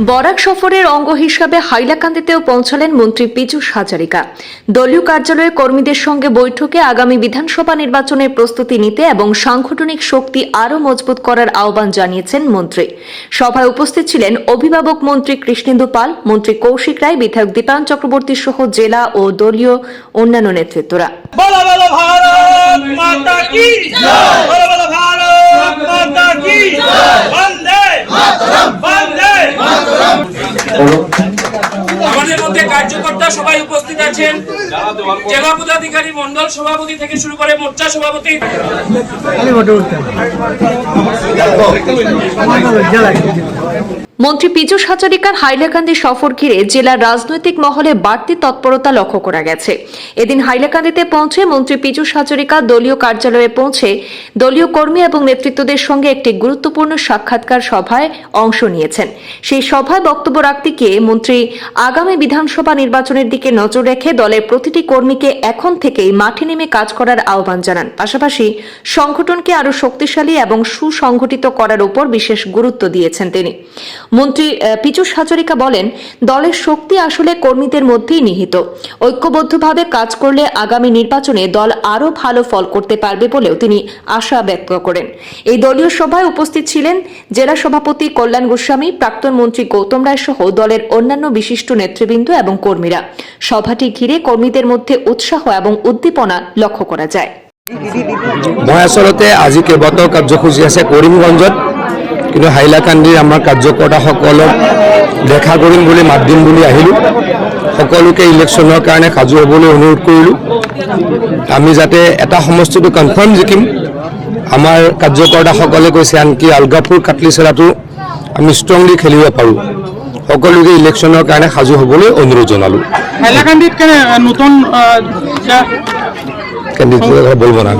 বরাক সফরের অঙ্গ হিসাবে হাইলাকান্দিতেও পৌঁছালেন মন্ত্রী পীযূষ হাজারিকা। দলীয় কার্যালয়ে কর্মীদের সঙ্গে বৈঠকে আগামী বিধানসভা নির্বাচনের প্রস্তুতি নিতে এবং সাংগঠনিক শক্তি আরও মজবুত করার আহ্বান জানিয়েছেন মন্ত্রী। সভায় উপস্থিত ছিলেন অভিভাবক মন্ত্রী কৃষ্ণেন্দু পাল, মন্ত্রী কৌশিক রায়, বিধায়ক দীপায়ন চক্রবর্তী সহ জেলা ও দলীয় অন্যান্য নেতৃত্বরা। আমাদের মধ্যে কার্যকর্তা সবাই উপস্থিত আছেন, জেলা পদাধিকারী, মন্ডল সভাপতি থেকে শুরু করে মোর্চা সভাপতি। মন্ত্রী পীযূষ হাজারিকার হাইলাকান্দি সফর ঘিরে জেলার রাজনৈতিক মহলে বাড়তি তৎপরতা লক্ষ্য করা গেছে। এদিন হাইলাকান্দিতে পৌঁছে মন্ত্রী পীযূষ হাজারিকা দলীয় কার্যালয়ে পৌঁছে দলীয় কর্মী এবং নেতৃত্বদের সঙ্গে একটি গুরুত্বপূর্ণ সাক্ষাৎকার সভায় অংশ নিয়েছেন। সেই সভায় বক্তব্য রাখতে গিয়ে মন্ত্রী আগামী বিধানসভা নির্বাচনের দিকে নজর রেখে দলের প্রতিটি কর্মীকে এখন থেকেই মাঠে নেমে কাজ করার আহ্বান জানান। পাশাপাশি সংগঠনকে আরও শক্তিশালী এবং সুসংগঠিত করার উপর বিশেষ গুরুত্ব দিয়েছেন তিনি। মন্ত্রী পীযূষ হাজারিকা বলেন, দলের শক্তি আসলে কর্মীদের মধ্যেই নিহিত। ঐক্যবদ্ধভাবে কাজ করলে আগামী নির্বাচনে দল আরও ভালো ফল করতে পারবে বলেও তিনি আশা ব্যক্ত করেন। এই দলীয় সভায় উপস্থিত ছিলেন জেলা সভাপতি কল্যাণ গোস্বামী, প্রাক্তন মন্ত্রী গৌতম রায় সহ দলের অন্যান্য বিশিষ্ট নেতৃবৃন্দ এবং কর্মীরা। সভাটি ঘিরে কর্মীদের মধ্যে উৎসাহ এবং উদ্দীপনা লক্ষ্য করা যায়। মই আসলতে আজি কেইবাটাও কাৰ্যসূচী আছে কৰিমগঞ্জত, কিন্তু হাইলাকান্দিৰ আমাৰ কাৰ্যকৰ্তাসকলক দেখা কৰিম বুলি মাত দিম বুলি আহিলোঁ। সকলোকে ইলেকশ্যনৰ কাৰণে সাজু হ'বলৈ অনুৰোধ কৰিলোঁ। আমি যাতে এটা সমষ্টিটো কনফাৰ্ম জিকিম। আমাৰ কাৰ্যকৰ্তাসকলে কৈছে আনকি আলগাপুৰ কাটলিচেৰাটো আমি ষ্ট্ৰংলি খেলিব পাৰোঁ। সকলোকে ইলেকশ্যনৰ কাৰণে সাজু হ'বলৈ অনুৰোধ জনালোঁ। হাইলাকান্দিত নতুন কেন্দ্ৰীয় বলব না।